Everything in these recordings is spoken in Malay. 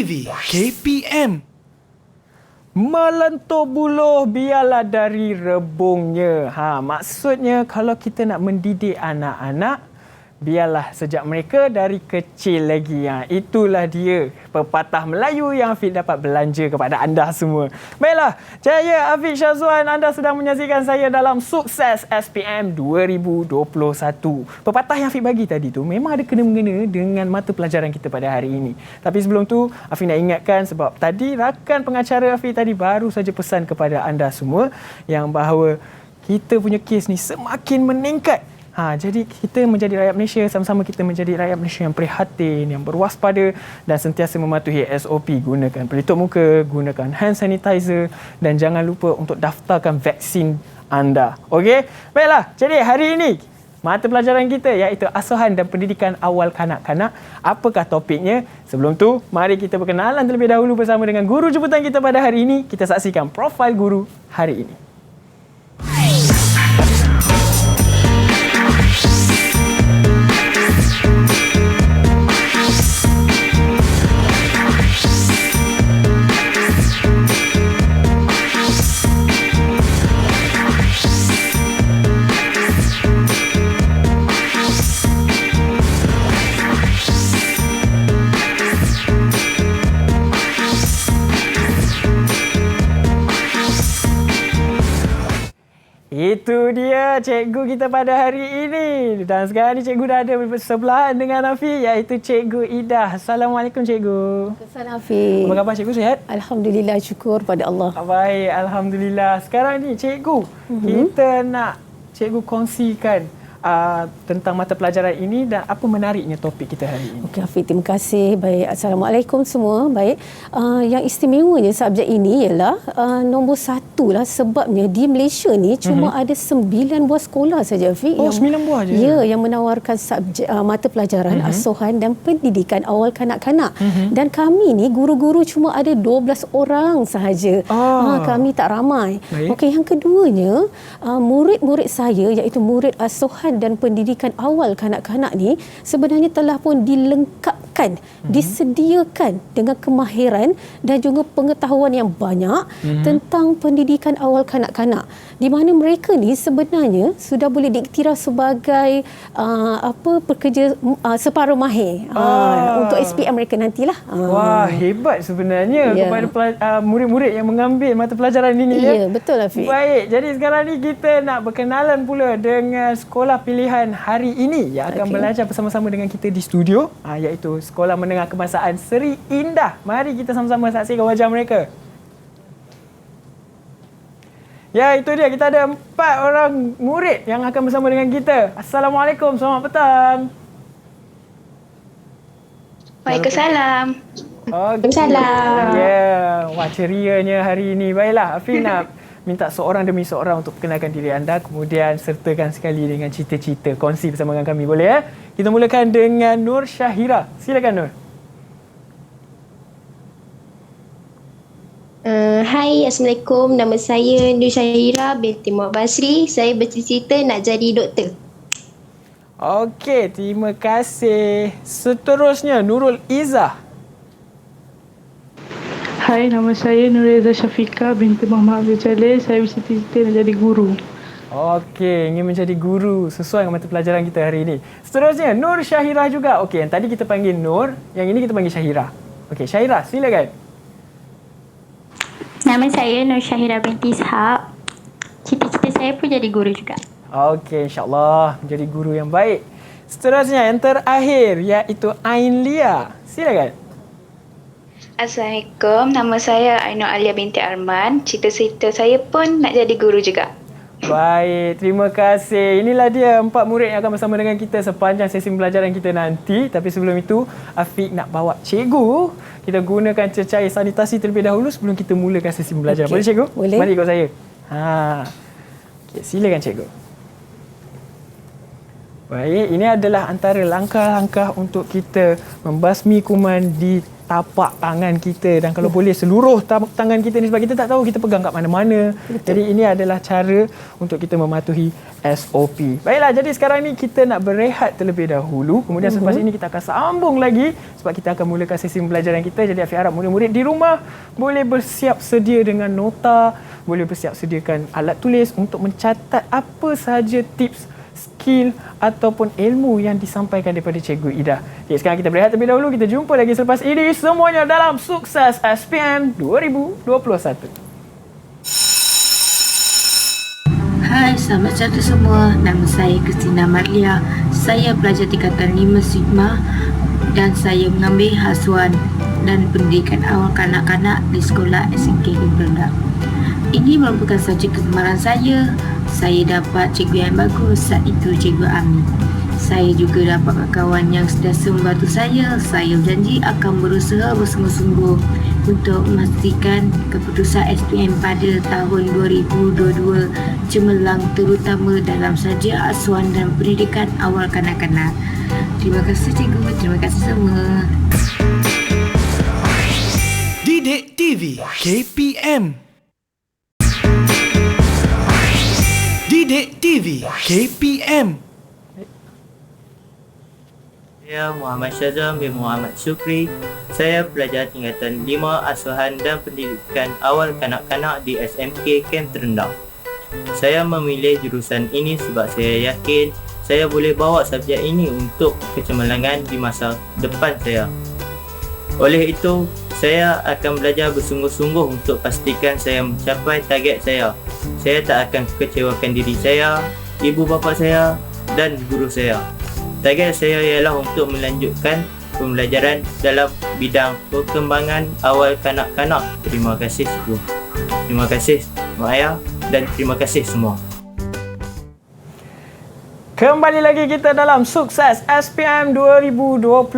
TV KPM. Melentur buluh biarlah dari rebungnya. Maksudnya kalau kita nak mendidik anak-anak, biarlah sejak mereka dari kecil lagi. Itulah dia pepatah Melayu yang Afiq dapat belanja kepada anda semua. Baiklah, saya Afiq Syazwan, anda sedang menyaksikan saya dalam Sukses SPM 2021. Pepatah yang Afiq bagi tadi tu memang ada kena-mengena dengan mata pelajaran kita pada hari ini. Tapi sebelum tu, Afiq nak ingatkan sebab tadi rakan pengacara Afiq tadi baru saja pesan kepada anda semua yang bahawa kita punya kes ni semakin meningkat. Jadi kita menjadi rakyat Malaysia, sama-sama kita menjadi rakyat Malaysia yang prihatin, yang berwaspada dan sentiasa mematuhi SOP. Gunakan pelitup muka, gunakan hand sanitizer dan jangan lupa untuk daftarkan vaksin anda. Okey? Baiklah, jadi hari ini mata pelajaran kita iaitu asuhan dan pendidikan awal kanak-kanak. Apakah topiknya? Sebelum tu, mari kita berkenalan terlebih dahulu bersama dengan guru jemputan kita pada hari ini. Kita saksikan profil guru hari ini. Itu dia cikgu kita pada hari ini. Dan sekarang ni cikgu dah ada bersebelahan dengan Afiq iaitu Cikgu Ida. Assalamualaikum cikgu. Assalamualaikum Afiq. Apa khabar cikgu, sihat? Alhamdulillah, syukur pada Allah. Baik, alhamdulillah. Sekarang ni cikgu, kita nak cikgu kongsikan tentang mata pelajaran ini dan apa menariknya topik kita hari ini. Okey Afiq, terima kasih. Baik, Assalamualaikum semua. Baik, yang istimewanya subjek ini ialah nombor satu lah sebabnya di Malaysia ni cuma ada 9 buah sekolah saja Afiq. Oh, 9 buah je? Ya, yang menawarkan subjek mata pelajaran asuhan dan pendidikan awal kanak-kanak. Dan kami ni guru-guru cuma ada 12 orang sahaja. Kami tak ramai. Okey, yang keduanya, murid-murid saya iaitu murid asuhan dan pendidikan awal kanak-kanak ni sebenarnya telah pun dilengkapkan, disediakan dengan kemahiran dan juga pengetahuan yang banyak tentang pendidikan awal kanak-kanak, di mana mereka ni sebenarnya sudah boleh diiktiraf sebagai pekerja separuh mahir untuk SPM mereka nantilah. Wah, hebat sebenarnya kepada murid-murid yang mengambil mata pelajaran ini. Ya, betul Afiq. Baik, jadi sekarang ni kita nak berkenalan pula dengan sekolah pilihan hari ini yang akan belajar bersama-sama dengan kita di studio, iaitu Sekolah Menengah Kebangsaan Seri Indah. Mari kita sama-sama saksikan wajah mereka. Ya, itu dia. Kita ada 4 orang murid yang akan bersama dengan kita. Assalamualaikum, selamat petang. Waalaikumsalam. Waalaikumsalam. Ya, wah cerianya hari ini. Baiklah, Afiq nak minta seorang demi seorang untuk perkenalkan diri anda, kemudian sertakan sekali dengan cita-cita, kongsi bersama dengan kami, boleh ya? Kita mulakan dengan Nur Syahira. Silakan Nur. Hai, Assalamualaikum. Nama saya Nur Syahira binti Muhammad Basri. Saya bercita-cita nak jadi doktor. Okey, terima kasih. Seterusnya Nurul Izzah. Hai, nama saya Nureza Syafiqah binti Muhammad Abdul Jalil. Saya bercita-cita nak jadi guru. Okey, ingin menjadi guru sesuai dengan mata pelajaran kita hari ini. Seterusnya Nur Syahira juga. Okey, yang tadi kita panggil Nur, yang ini kita panggil Syahira. Okey, Syahira, silakan. Nama saya Nur Syahira binti Ishaq. Cita-cita saya pun jadi guru juga. Okey, insya-Allah menjadi guru yang baik. Seterusnya yang terakhir iaitu Ain Lia. Silakan. Assalamualaikum. Nama saya Ainur Alia binti Arman. Cita-cita saya pun nak jadi guru juga. Baik, terima kasih. Inilah dia 4 murid yang akan bersama dengan kita sepanjang sesi pembelajaran kita nanti. Tapi sebelum itu, Afiq nak bawa cikgu. Kita gunakan cecair sanitasi terlebih dahulu sebelum kita mulakan sesi pembelajaran. Boleh cikgu? Boleh. Mari ikut saya. Okey, silakan cikgu. Baik, ini adalah antara langkah-langkah untuk kita membasmi kuman di tapak tangan kita, dan kalau boleh seluruh tapak tangan kita ni, sebab kita tak tahu kita pegang kat mana-mana. Jadi ini adalah cara untuk kita mematuhi SOP. Baiklah, jadi sekarang ni kita nak berehat terlebih dahulu. Kemudian selepas ini kita akan sambung lagi sebab kita akan mulakan sesi pembelajaran kita. Jadi Afiq harap murid-murid di rumah boleh bersiap sedia dengan nota, boleh bersiap sediakan alat tulis untuk mencatat apa sahaja tips, skill ataupun ilmu yang disampaikan daripada Cikgu Ida. Jadi sekarang kita berehat terlebih dahulu. Kita jumpa lagi selepas ini semuanya dalam Sukses SPM 2021. Hai, selamat siang semua. Nama saya Christina Marlia. Saya pelajar tingkatan 5 Sigma dan saya mengambil hasuan dan pendidikan awal kanak-kanak di sekolah SMK Negeri Rendah. Ini merupakan subjek kegemaran saya. Saya dapat cikgu yang bagus, saat itu Cikgu Ami. Saya juga dapat kawan yang sentiasa membantu saya. Saya berjanji akan berusaha bersungguh-sungguh untuk memastikan keputusan SPM pada tahun 2022 cemerlang, terutama dalam saja asuhan dan pendidikan awal kanak-kanak. Terima kasih cikgu, terima kasih semua. Didik TV KPM. Didik TV KPM. Saya Muhammad Syazam bin Muhammad Syukri. Saya pelajar tingkatan 5 Asuhan dan Pendidikan Awal Kanak-kanak di SMK Kem Terendah. Saya memilih jurusan ini sebab saya yakin saya boleh bawa subjek ini untuk kecemerlangan di masa depan saya. Oleh itu, saya akan belajar bersungguh-sungguh untuk pastikan saya mencapai target saya. Saya tak akan kecewakan diri saya, ibu bapa saya dan guru saya. Target saya ialah untuk melanjutkan pembelajaran dalam bidang perkembangan awal kanak-kanak. Terima kasih cikgu. Terima kasih mak ayah dan terima kasih semua. Kembali lagi kita dalam Sukses SPM 2021.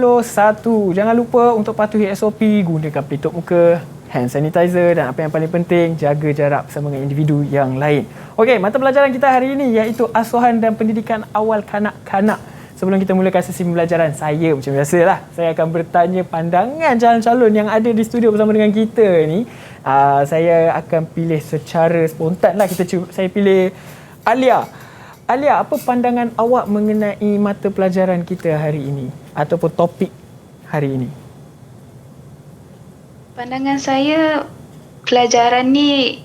Jangan lupa untuk patuhi SOP, gunakan pelitup muka, hand sanitizer dan apa yang paling penting, jaga jarak bersama dengan individu yang lain. Okey, mata pelajaran kita hari ini iaitu Asuhan dan Pendidikan Awal Kanak-kanak. Sebelum kita mulakan sesi pembelajaran, saya macam biasalah, saya akan bertanya pandangan calon-calon yang ada di studio bersama dengan kita ni. Saya akan pilih secara spontan lah. Saya pilih Alia. Alia, apa pandangan awak mengenai mata pelajaran kita hari ini ataupun topik hari ini? Pandangan saya, pelajaran ni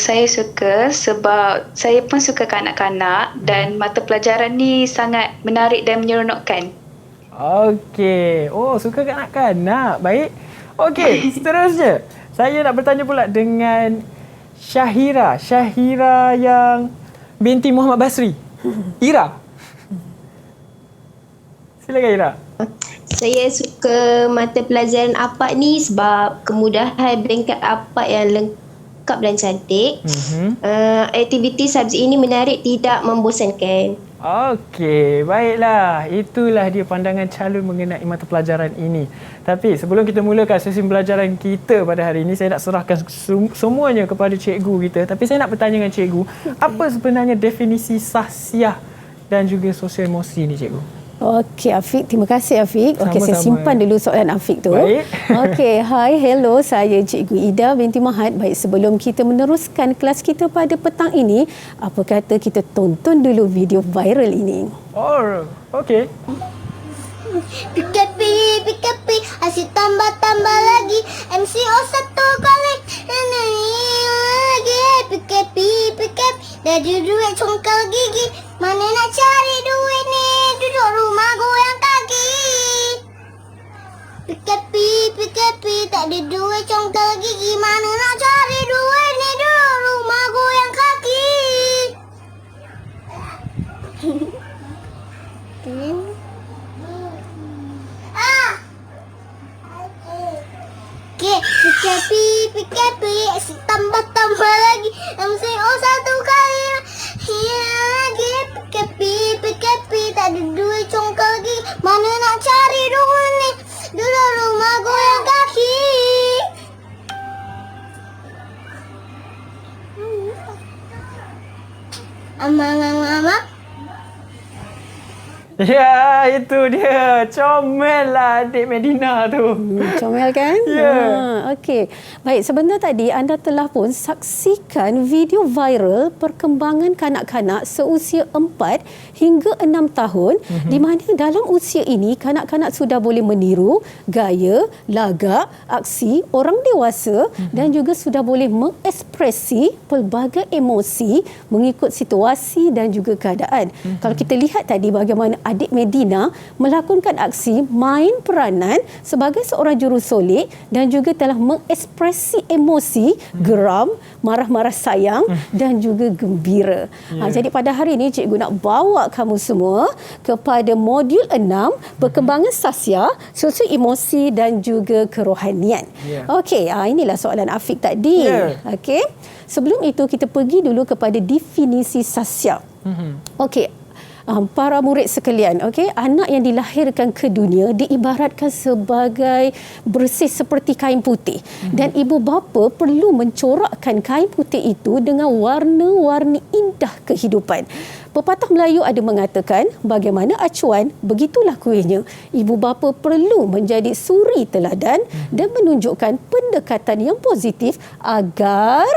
saya suka sebab saya pun suka kanak-kanak dan mata pelajaran ni sangat menarik dan menyeronokkan. Okey. Oh, suka kanak-kanak. Baik. Okey, seterusnya. Saya nak bertanya pula dengan Syahira. Syahira yang binti Muhammad Basri. Ira. Silakan Ira. Saya suka mata pelajaran APAD ni sebab kemudahan blanket APAD yang lengkap dan cantik. Aktiviti subjek ini menarik, tidak membosankan. Okey, baiklah. Itulah dia pandangan calon mengenai mata pelajaran ini. Tapi sebelum kita mulakan sesi pembelajaran kita pada hari ini, saya nak serahkan semuanya kepada cikgu kita. Tapi saya nak bertanya dengan cikgu, apa sebenarnya definisi sahsiah dan juga sosial emosi ni cikgu? Okey Afiq, terima kasih Afiq. Okey, saya Sama-sama. simpan dulu soalan Afiq tu. Baik. Okey, hi, hello, saya Cikgu Ida binti Mahat. Baik, sebelum kita meneruskan kelas kita pada petang ini, apa kata kita tonton dulu video viral ini. Oh, okey. PKP, PKP, asyik tambah-tambah lagi. MCO satu kali. Lagi. PKP, PKP, dah duit congkal gigi. Mana nak cari duit ni? Duduk rumah goyang kaki. PKP, PKP, tak ada duit congkal gigi. Mana nak cari duit ni? Duduk rumah goyang kaki. PKP, PKP, tambah-tambah lagi. MCO satu kali. Lagi. PKP, PKP, tak ada duit congkal lagi. Mana nak cari duit ni? Duduk rumah goyang kaki. Amang. Ya, itu dia. Comel lah adik Medina tu. Comel kan? Ya. Okey. Baik, sebentar tadi anda telah pun saksikan video viral perkembangan kanak-kanak seusia 4 hingga 6 tahun di mana dalam usia ini kanak-kanak sudah boleh meniru gaya, lagak, aksi orang dewasa dan juga sudah boleh mengekspresi pelbagai emosi mengikut situasi dan juga keadaan. Kalau kita lihat tadi bagaimana adik Medina melakonkan aksi main peranan sebagai seorang jurusolek dan juga telah mengekspresi emosi geram, marah-marah sayang dan juga gembira. Jadi pada hari ini cikgu nak bawa kamu semua kepada modul 6 perkembangan sasya, sosio emosi dan juga kerohanian. Okey, inilah soalan Afiq tadi. Okey. Sebelum itu kita pergi dulu kepada definisi sasya. Okey. Para murid sekalian, okey, anak yang dilahirkan ke dunia diibaratkan sebagai bersih seperti kain putih dan ibu bapa perlu mencorakkan kain putih itu dengan warna-warni indah kehidupan. Pepatah Melayu ada mengatakan, bagaimana acuan, begitulah kuihnya. Ibu bapa perlu menjadi suri teladan dan menunjukkan pendekatan yang positif agar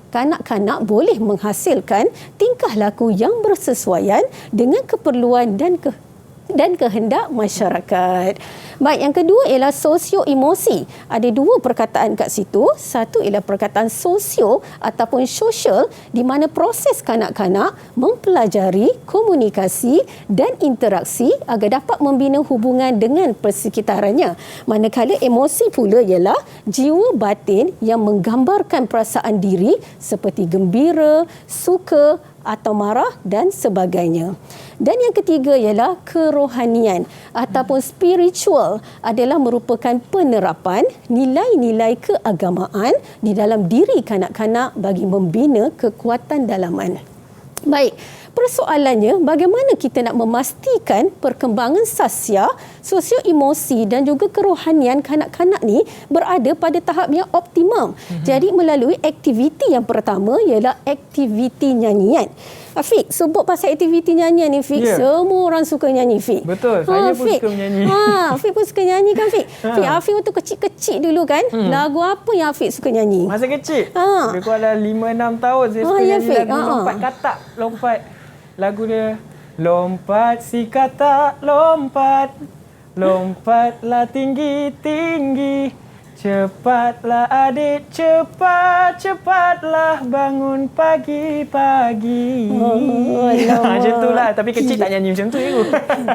kanak-kanak boleh menghasilkan tingkah laku yang bersesuaian dengan keperluan dan kehendak masyarakat. Baik, yang kedua ialah sosio emosi. Ada dua perkataan kat situ. Satu ialah perkataan sosio ataupun sosial di mana proses kanak-kanak mempelajari komunikasi dan interaksi agar dapat membina hubungan dengan persekitarannya. Manakala emosi pula ialah jiwa batin yang menggambarkan perasaan diri seperti gembira, suka atau marah dan sebagainya. Dan yang ketiga ialah kerohanian ataupun spiritual adalah merupakan penerapan nilai-nilai keagamaan di dalam diri kanak-kanak bagi membina kekuatan dalaman. Baik, persoalannya bagaimana kita nak memastikan perkembangan sasya, sosio emosi dan juga kerohanian kanak-kanak ni berada pada tahap yang optimum. Jadi melalui aktiviti yang pertama ialah aktiviti nyanyian. Afiq, sebut pasal aktiviti nyanyian ni, Fik. Semua orang suka nyanyi, Fik. Betul, saya pun suka menyanyi. Afiq pun suka nyanyi kan, Fik? Fik, Afiq waktu kecil-kecil dulu kan, lagu apa yang Afiq suka nyanyi? Masa kecil? Lebih kurang dalam 5-6 tahun saya suka nyanyi lagu Lompat Katak. Lompat. Lagu dia, lompat si katak, lompat. Lompatlah tinggi-tinggi. Cepatlah adik, cepatlah bangun pagi-pagi. Macam itulah. Tapi kecil tak nyanyi macam tu.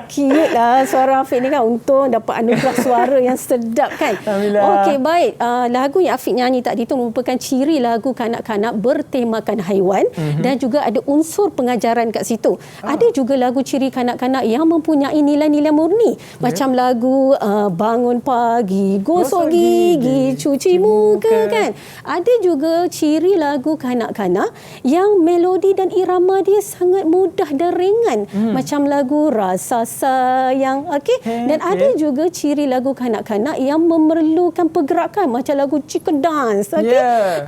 Cute lah suara Afiq ni kan. Untung dapat anugerah suara yang sedap kan. Okey, baik. Lagu yang Afiq nyanyi tadi tu merupakan ciri lagu kanak-kanak bertemakan haiwan dan juga ada unsur pengajaran kat situ. Ada juga lagu ciri kanak-kanak yang mempunyai nilai-nilai murni. Macam lagu bangun pagi, gosok gigi, cuci muka kan. Ada juga ciri lagu kanak-kanak yang melodi dan irama dia sangat mudah dan ringan. Macam lagu Rasa Sayang. Dan ada juga ciri lagu kanak-kanak yang memerlukan pergerakan macam lagu Chicken Dance.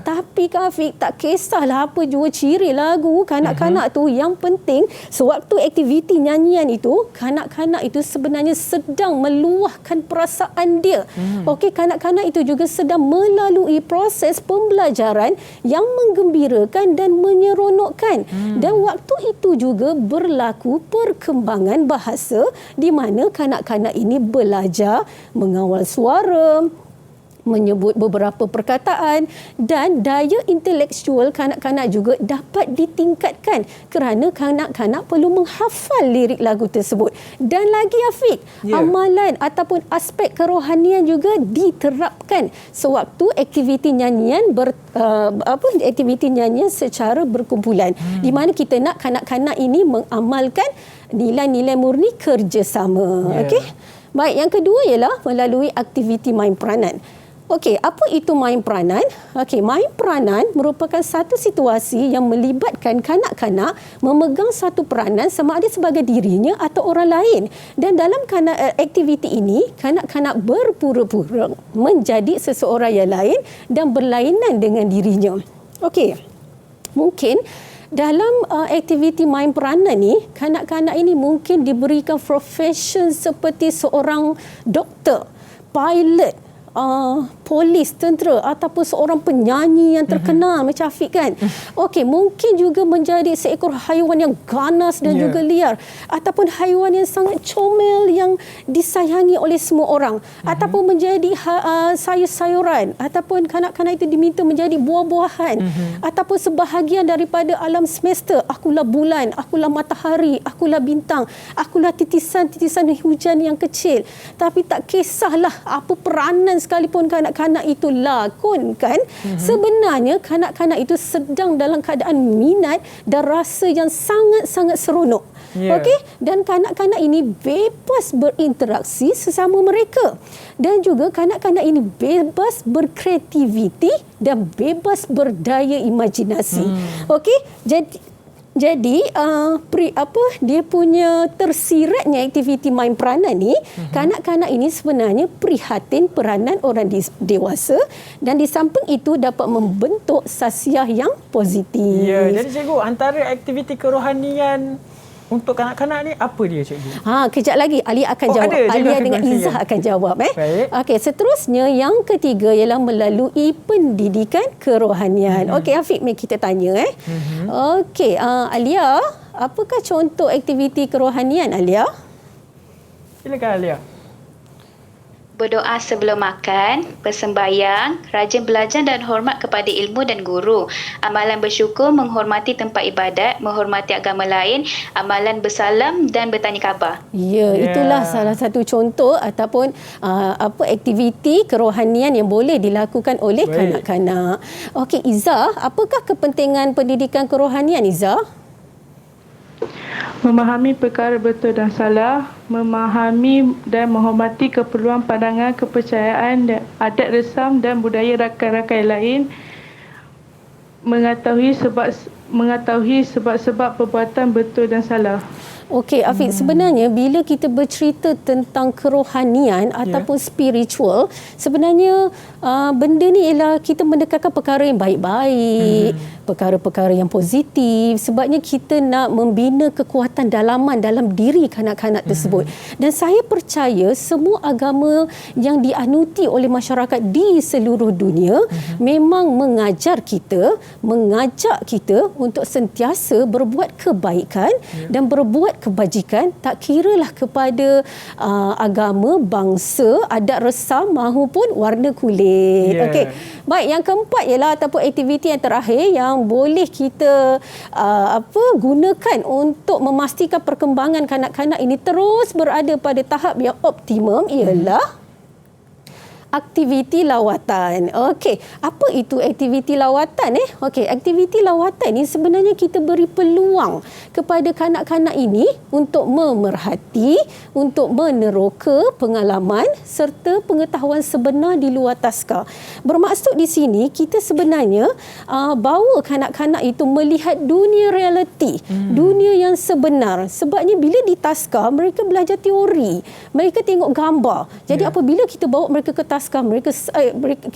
Tapi Kak Afiq, tak kisahlah apa jua ciri lagu kanak-kanak tu, yang penting sewaktu aktiviti nyanyian itu, kanak-kanak itu sebenarnya sedang meluahkan perasaan dia. Kanak-kanak itu juga sedang melalui proses pembelajaran yang menggembirakan dan menyeronokkan. Dan waktu itu juga berlaku perkembangan bahasa di mana kanak-kanak ini belajar mengawal suara, menyebut beberapa perkataan, dan daya intelektual kanak-kanak juga dapat ditingkatkan kerana kanak-kanak perlu menghafal lirik lagu tersebut. Dan lagi Afiq, amalan ataupun aspek kerohanian juga diterapkan sewaktu aktiviti nyanyian aktiviti nyanyian secara berkumpulan, di mana kita nak kanak-kanak ini mengamalkan nilai-nilai murni kerjasama. Baik, yang kedua ialah melalui aktiviti main peranan. Apa itu main peranan? Main peranan merupakan satu situasi yang melibatkan kanak-kanak memegang satu peranan sama ada sebagai dirinya atau orang lain. Dan dalam aktiviti ini, kanak-kanak berpura-pura menjadi seseorang yang lain dan berlainan dengan dirinya. Mungkin dalam aktiviti main peranan ni, kanak-kanak ini mungkin diberikan profession seperti seorang doktor, pilot, polis, tentera ataupun seorang penyanyi yang terkenal macam Afiq kan. Okey, mungkin juga menjadi seekor haiwan yang ganas dan juga liar, ataupun haiwan yang sangat comel yang disayangi oleh semua orang, ataupun menjadi sayur-sayuran, ataupun kanak-kanak itu diminta menjadi buah-buahan, ataupun sebahagian daripada alam semesta. Akulah bulan, akulah matahari, akulah bintang, akulah titisan-titisan hujan yang kecil. Tapi tak kisahlah apa peranan sekalipun kanak-kanak itu lakonkan, sebenarnya kanak-kanak itu sedang dalam keadaan minat dan rasa yang sangat-sangat seronok. Okey, dan kanak-kanak ini bebas berinteraksi sesama mereka, dan juga kanak-kanak ini bebas berkreativiti dan bebas berdaya imajinasi. Okey, jadi dia punya tersiratnya aktiviti main peranan ni, kanak-kanak ini sebenarnya prihatin peranan orang dewasa, dan di samping itu dapat membentuk sasiah yang positif. Ya, jadi cikgu, antara aktiviti kerohanian untuk kanak-kanak ni apa dia, cikgu? Kejap lagi Alia akan jawab. Alia dengan Izzah akan jawab. Baik. Okey, seterusnya yang ketiga ialah melalui pendidikan kerohanian. Okey, Afiq, mari kita tanya. Okey, Alia, apakah contoh aktiviti kerohanian, Alia? Silakan, Alia. Berdoa sebelum makan, bersembahyang, rajin belajar dan hormat kepada ilmu dan guru, amalan bersyukur, menghormati tempat ibadat, menghormati agama lain, amalan bersalam dan bertanya khabar. Ya, itulah salah satu contoh ataupun aktiviti kerohanian yang boleh dilakukan oleh kanak-kanak. Okey, Izzah, apakah kepentingan pendidikan kerohanian, Izzah? Memahami perkara betul dan salah, memahami dan menghormati keperluan pandangan, kepercayaan, dan adat resam dan budaya rakan-rakan lain, mengetahui sebab-sebab perbuatan betul dan salah. Okey, Afiq, sebenarnya bila kita bercerita tentang kerohanian ataupun spiritual, sebenarnya benda ni ialah kita mendekatkan perkara yang baik-baik, perkara-perkara yang positif, sebabnya kita nak membina kekuatan dalaman dalam diri kanak-kanak tersebut. Dan saya percaya semua agama yang dianuti oleh masyarakat di seluruh dunia memang mengajak kita untuk sentiasa berbuat kebaikan dan berbuat kebajikan, tak kiralah kepada agama, bangsa, adat resam mahupun warna kulit. Okey. Baik, yang keempat ialah ataupun aktiviti yang terakhir yang boleh kita gunakan untuk memastikan perkembangan kanak-kanak ini terus berada pada tahap yang optimum ialah aktiviti lawatan. Okey, apa itu aktiviti lawatan? Okey, aktiviti lawatan ni sebenarnya kita beri peluang kepada kanak-kanak ini untuk memerhati, untuk meneroka pengalaman serta pengetahuan sebenar di luar taska. Bermaksud di sini kita sebenarnya bawa kanak-kanak itu melihat dunia realiti, dunia yang sebenar. Sebabnya bila di taska mereka belajar teori, mereka tengok gambar. Jadi apabila kita bawa mereka ke taska,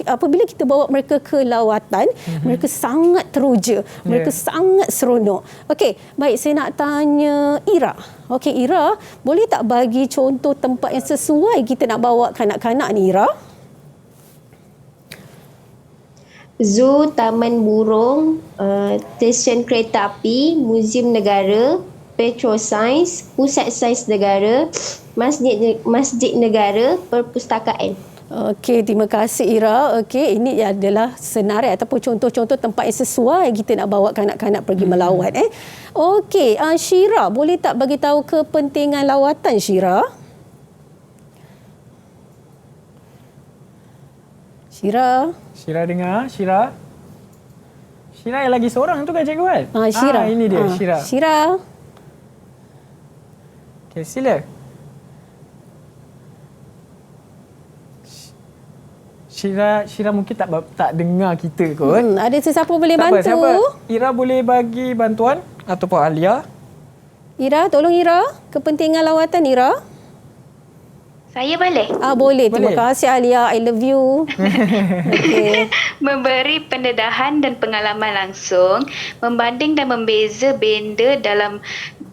apabila kita bawa mereka ke lawatan, mereka sangat teruja, mereka sangat seronok. Okey, baik, saya nak tanya Ira. Okey, Ira, boleh tak bagi contoh tempat yang sesuai kita nak bawa kanak-kanak ni, Ira? Zoo, taman burung, stesen kereta api, muzium negara, Petrosains, pusat sains negara, masjid negara, perpustakaan. Okey, terima kasih Ira. Okey, ini adalah senarai ataupun contoh-contoh tempat yang sesuai kita nak bawa kanak-kanak pergi melawat. Okey, Syira, boleh tak bagi tahu kepentingan lawatan, Syira? Syira dengar, Syira. Syira yang lagi seorang tu kan, cikgu kan? Syira. Ini dia, Syira. Syira. Okey, sila. Syira mungkin tak dengar kita kot. Ada sesiapa boleh bantu? Siapa? Ira boleh bagi bantuan ataupun Alia? Ira, tolong Ira. Kepentingan lawatan Ira. Saya boleh? Boleh. Terima kasih Alia. I love you. Okay. Memberi pendedahan dan pengalaman langsung, membanding dan membeza benda dalam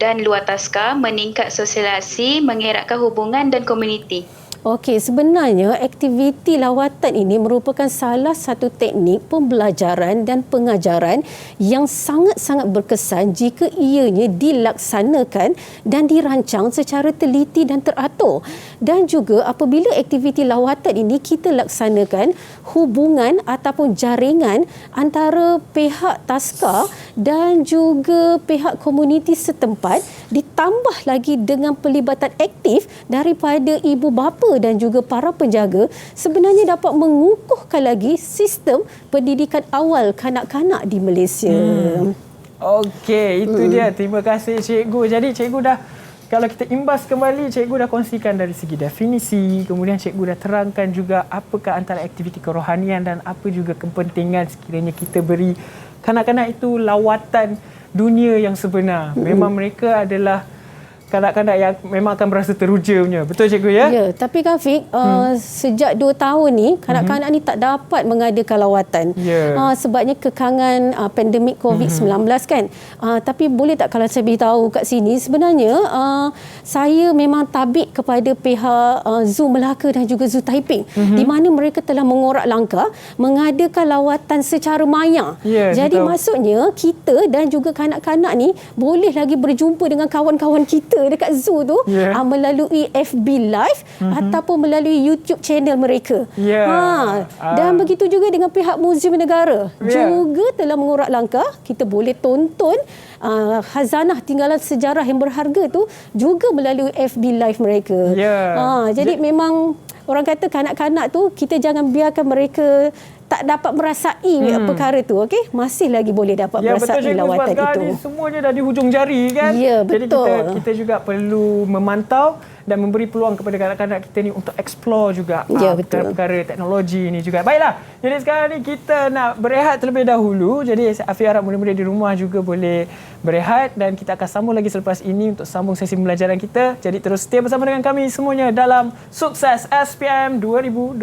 dan luar taska, meningkat sosialisasi, mengeratkan hubungan dan komuniti. Okey, sebenarnya aktiviti lawatan ini merupakan salah satu teknik pembelajaran dan pengajaran yang sangat-sangat berkesan jika ianya dilaksanakan dan dirancang secara teliti dan teratur. Dan juga apabila aktiviti lawatan ini kita laksanakan, hubungan ataupun jaringan antara pihak taska dan juga pihak komuniti setempat ditambah lagi dengan pelibatan aktif daripada ibu bapa dan juga para penjaga sebenarnya dapat mengukuhkan lagi sistem pendidikan awal kanak-kanak di Malaysia. Okey, itu dia. Terima kasih cikgu. Jadi cikgu dah, kalau kita imbas kembali, cikgu dah kongsikan dari segi definisi, kemudian cikgu dah terangkan juga apakah antara aktiviti kerohanian dan apa juga kepentingan sekiranya kita beri kanak-kanak itu lawatan dunia yang sebenar. Memang mereka adalah kanak-kanak yang memang akan berasa teruja punya. Betul cikgu ya? Ya, tapi kan Fik, sejak 2 tahun ni kanak-kanak ni tak dapat mengadakan lawatan. Sebabnya kekangan pandemik COVID-19 kan. Tapi boleh tak kalau saya beritahu kat sini, sebenarnya saya memang tabik kepada pihak Zoo Melaka dan juga Zoo Taiping di mana mereka telah mengorak langkah mengadakan lawatan secara maya. Jadi maksudnya kita dan juga kanak-kanak ni boleh lagi berjumpa dengan kawan-kawan kita dekat zoo tu melalui FB Live ataupun melalui YouTube channel mereka. Dan begitu juga dengan pihak Muzium Negara juga telah mengorak langkah kita boleh tonton khazanah tinggalan sejarah yang berharga tu juga melalui FB Live mereka. Jadi memang orang kata kanak-kanak tu kita jangan biarkan mereka tak dapat merasai perkara tu, okey? Masih lagi boleh dapat merasai lawatan itu. Ni semuanya dah di hujung jari kan? Ya, betul. Jadi kita juga perlu memantau dan memberi peluang kepada kanak-kanak kita ni untuk explore juga perkara-perkara teknologi ni juga. Baiklah, jadi sekarang ni kita nak berehat terlebih dahulu. Jadi Afi harap murid-murid di rumah juga boleh berehat dan kita akan sambung lagi selepas ini untuk sambung sesi pembelajaran kita. Jadi terus setia bersama dengan kami semuanya dalam Sukses SPM 2021.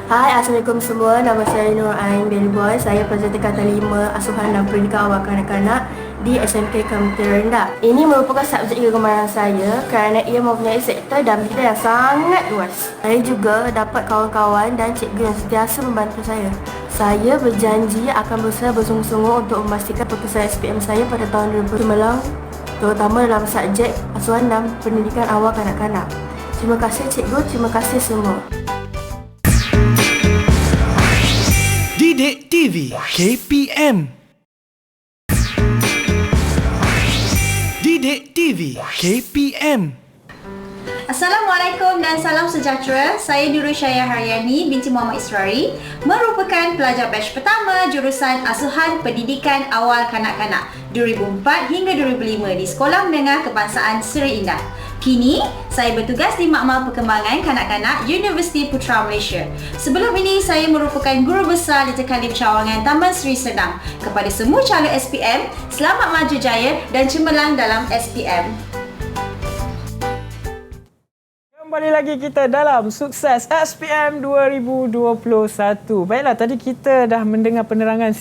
Hai, Assalamualaikum semua. Nama saya Nur Ain Baby Boy. Saya pelajar tingkatan 5 Asuhan dan Pendidikan Awal Kanak-Kanak di SMK Kementerian Rendah. Ini merupakan subjek kegemaran saya kerana ia mempunyai sektor dan bidang yang sangat luas. Saya juga dapat kawan-kawan dan cikgu yang sentiasa membantu saya. Saya berjanji akan berusaha bersungguh-sungguh untuk memastikan pekerjaan SPM saya pada tahun 2020 cemerlang, terutama dalam subjek Asuhan dan Pendidikan Awal Kanak-Kanak. Terima kasih cikgu, terima kasih semua. Didik TV KPM. Didik TV KPM. Assalamualaikum dan salam sejahtera. Saya Nurul Syahya Haryani binti Muhammad Israri, merupakan pelajar batch pertama jurusan Asuhan Pendidikan Awal Kanak-Kanak 2004 hingga 2005 di Sekolah Menengah Kebangsaan Seri Indah. Kini, saya bertugas di Makmal Perkembangan Kanak-Kanak Universiti Putra Malaysia. Sebelum ini, saya merupakan guru besar di Takalif Cawangan Taman Seri Sedang. Kepada semua calon SPM, selamat maju jaya dan cemerlang dalam SPM. Kembali lagi kita dalam Sukses SPM 2021. Baiklah, tadi kita dah mendengar penerangan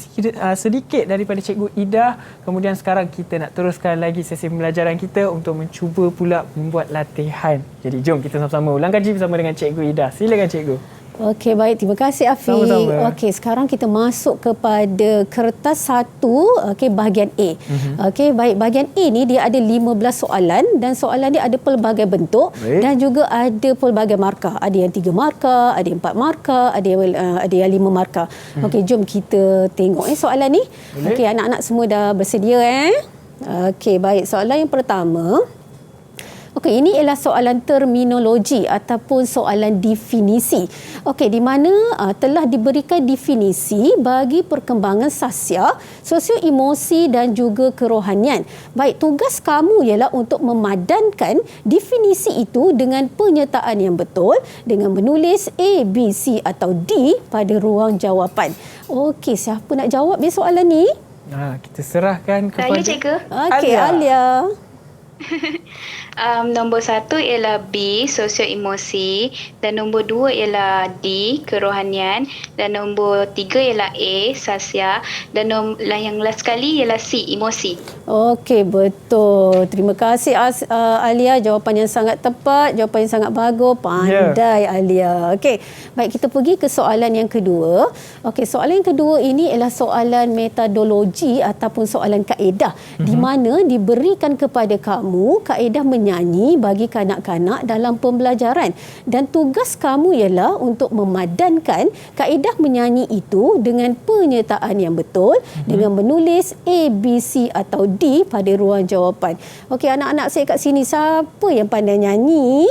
sedikit daripada Cikgu Ida. Kemudian sekarang kita nak teruskan lagi sesi pembelajaran kita untuk mencuba pula membuat latihan. Jadi jom kita sama-sama ulang kaji bersama dengan Cikgu Ida. Silakan Cikgu. Okey, baik. Terima kasih Afi. Sama-sama. Okey, sekarang kita masuk kepada kertas 1, okey, bahagian A. Okey, baik. Bahagian A ni dia ada 15 soalan dan soalan dia ada pelbagai bentuk dan juga ada pelbagai markah. Ada yang 3 markah, ada yang 4 markah, ada yang 5 markah. Okey, jom kita tengok soalan ni. Okey, anak-anak semua dah bersedia Okey, baik. Soalan yang pertama. Okey, ini ialah soalan terminologi ataupun soalan definisi. Okey, di mana telah diberikan definisi bagi perkembangan sasial, sosio-emosi dan juga kerohanian. Baik, tugas kamu ialah untuk memadankan definisi itu dengan penyertaan yang betul dengan menulis A, B, C atau D pada ruang jawapan. Okey, siapa nak jawab soalan ni? Kita serahkan kepada Saya, Cikgu. Okey, Alia. Nombor 1 ialah B, sosio emosi, dan nombor 2 ialah D, kerohanian, dan nombor 3 ialah A, sasya, dan yang last sekali ialah C, emosi. Okey, betul. Terima kasih Alia, jawapan yang sangat tepat, jawapan yang sangat bagus, pandai Alia. Okey, baik, kita pergi ke soalan yang kedua. Okey, soalan yang kedua ini ialah soalan metodologi ataupun soalan kaedah di mana diberikan kepada kamu kaedah menyanyi bagi kanak-kanak dalam pembelajaran, dan tugas kamu ialah untuk memadankan kaedah menyanyi itu dengan penyertaan yang betul dengan menulis A, B, C atau D pada ruang jawapan. Okey, anak-anak saya kat sini, siapa yang pandai nyanyi?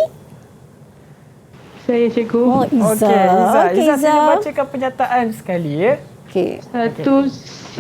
Saya, cikgu. Oh, Iza. Okey, Iza, sila bacakan penyataan sekali ya. Okey. 1. C,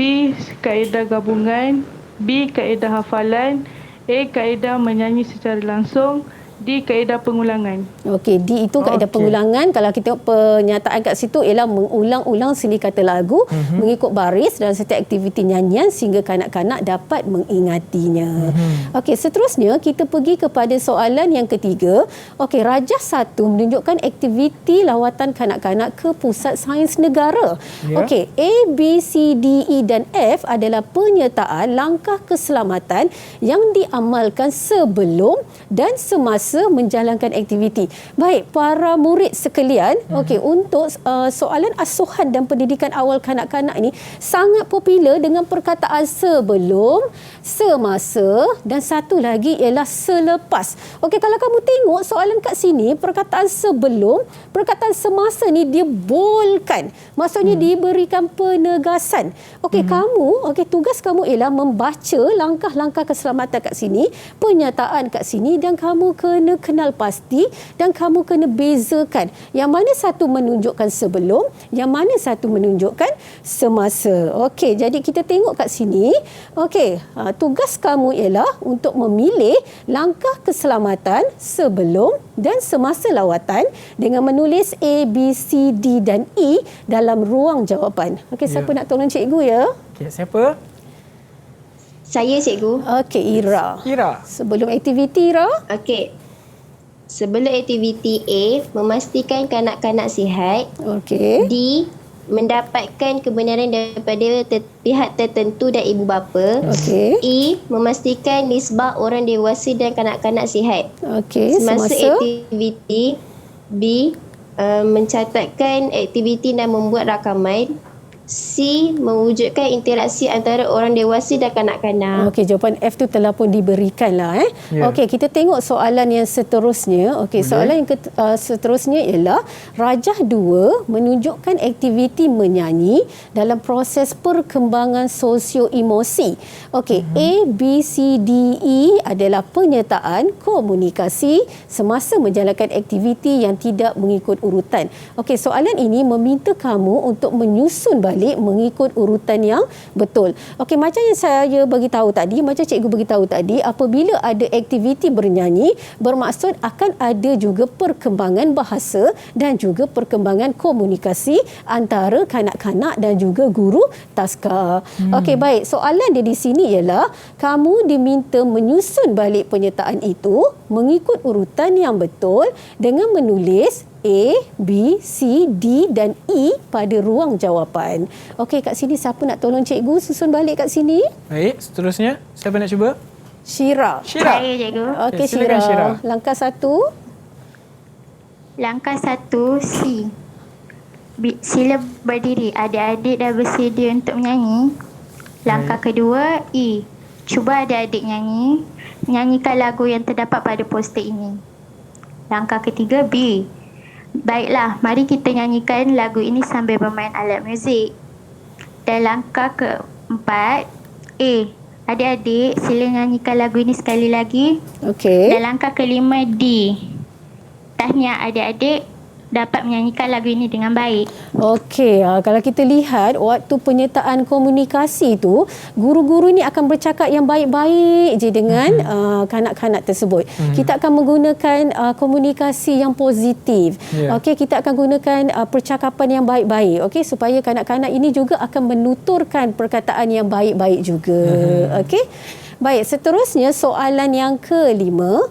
kaedah gabungan. B, kaedah hafalan. A, kaedah menyanyi secara langsung. D, kaedah pengulangan. Okey, D itu kaedah pengulangan. Kalau kita tengok pernyataan kat situ ialah mengulang-ulang sili kata lagu mengikut baris dalam setiap aktiviti nyanyian sehingga kanak-kanak dapat mengingatinya. Okey, seterusnya kita pergi kepada soalan yang ketiga. Okey, Rajah 1 menunjukkan aktiviti lawatan kanak-kanak ke Pusat Sains Negara. Okey, A, B, C, D, E dan F adalah penyertaan langkah keselamatan yang diamalkan sebelum dan semasa menjalankan aktiviti. Baik, para murid sekalian, okey, untuk soalan asuhan dan pendidikan awal kanak-kanak ini sangat popular dengan perkataan sebelum, semasa dan satu lagi ialah selepas. Okey, kalau kamu tengok soalan kat sini, perkataan sebelum, perkataan semasa ni dia boldkan. Maksudnya diberikan penegasan. Okey, kamu, okey, tugas kamu ialah membaca langkah-langkah keselamatan kat sini, pernyataan kat sini, dan kamu kena kenal pasti dan kamu kena bezakan yang mana satu menunjukkan sebelum, yang mana satu menunjukkan semasa. Okey, jadi kita tengok kat sini. Okey, tugas kamu ialah untuk memilih langkah keselamatan sebelum dan semasa lawatan dengan menulis A, B, C, D dan E dalam ruang jawapan. Okey, siapa nak tolong cikgu ya? Okey, siapa? Saya, cikgu. Okey, Ira. Ira. Sebelum aktiviti, Ira. Okey. Sebelum aktiviti A, memastikan kanak-kanak sihat. Okey. D, mendapatkan kebenaran daripada pihak tertentu dan ibu bapa. Okey. E, memastikan nisbah orang dewasa dan kanak-kanak sihat. Okey, Semasa semasa. aktiviti B, mencatatkan aktiviti dan membuat rakaman. C, mewujudkan interaksi antara orang dewasa dan kanak-kanak. Okey, jawapan F tu telah pun diberikan lah. Okey, kita tengok soalan yang seterusnya. Okey, soalan yang seterusnya ialah Rajah 2 menunjukkan aktiviti menyanyi dalam proses perkembangan sosio-emosi. Okey, A, B, C, D, E adalah penyertaan komunikasi semasa menjalankan aktiviti yang tidak mengikut urutan. Okey, soalan ini meminta kamu untuk menyusun balik mengikut urutan yang betul. Okey, macam yang saya beritahu tadi, macam cikgu beritahu tadi, apabila ada aktiviti bernyanyi, bermaksud akan ada juga perkembangan bahasa dan juga perkembangan komunikasi antara kanak-kanak dan juga guru taska. Okey, baik. Soalan dia di sini ialah kamu diminta menyusun balik penyertaan itu mengikut urutan yang betul dengan menulis A, B, C, D dan E pada ruang jawapan. Okey, kat sini siapa nak tolong cikgu susun balik kat sini? Baik, seterusnya siapa nak cuba? Syira. Saya, cikgu. Okey, silakan, Syira. Syira. Langkah 1. Langkah 1, C. Sila berdiri. Adik-adik dah bersedia untuk menyanyi. Langkah kedua, E. Cuba adik-adik nyanyi. Nyanyikan lagu yang terdapat pada poster ini. Langkah ketiga, B. Baiklah, mari kita nyanyikan lagu ini sambil bermain alat muzik. Dan langkah keempat, A. Adik-adik, sila nyanyikan lagu ini sekali lagi. Okey. Dan langkah kelima, D. Tahniah adik-adik, dapat menyanyikan lagu ini dengan baik. Okey, kalau kita lihat waktu penyertaan komunikasi tu, guru-guru ni akan bercakap yang baik-baik je dengan kanak-kanak tersebut. Kita akan menggunakan komunikasi yang positif. Okey, kita akan gunakan percakapan yang baik-baik, okey, supaya kanak-kanak ini juga akan menuturkan perkataan yang baik-baik juga. Okey. Baik, seterusnya soalan yang kelima.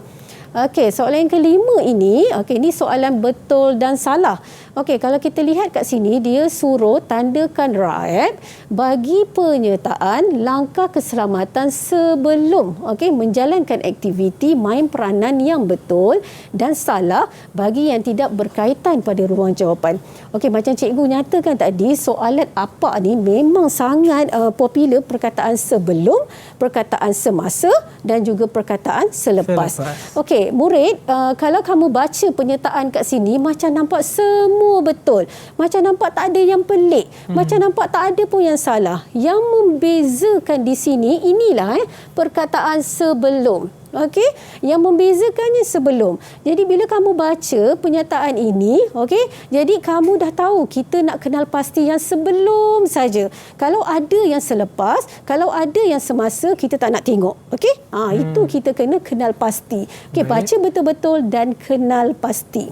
Okey, soalan yang kelima ini, okey, ini soalan betul dan salah. Okey, kalau kita lihat kat sini, dia suruh tandakan right bagi penyertaan langkah keselamatan sebelum menjalankan aktiviti main peranan yang betul, dan salah bagi yang tidak berkaitan pada ruang jawapan. Okey, macam cikgu nyatakan tadi, soalan apa ni memang sangat popular, perkataan sebelum, perkataan semasa dan juga perkataan selepas. Okey, murid, kalau kamu baca penyertaan kat sini, macam nampak semua betul. Macam nampak tak ada yang pelik. Macam nampak tak ada pun yang salah. Yang membezakan di sini, inilah perkataan sebelum. Okey, yang membezakannya sebelum. Jadi bila kamu baca pernyataan ini, okey, jadi kamu dah tahu kita nak kenal pasti yang sebelum saja. Kalau ada yang selepas, kalau ada yang semasa, kita tak nak tengok. Okey? Itu kita kena kenal pasti. Okey, baca betul-betul dan kenal pasti.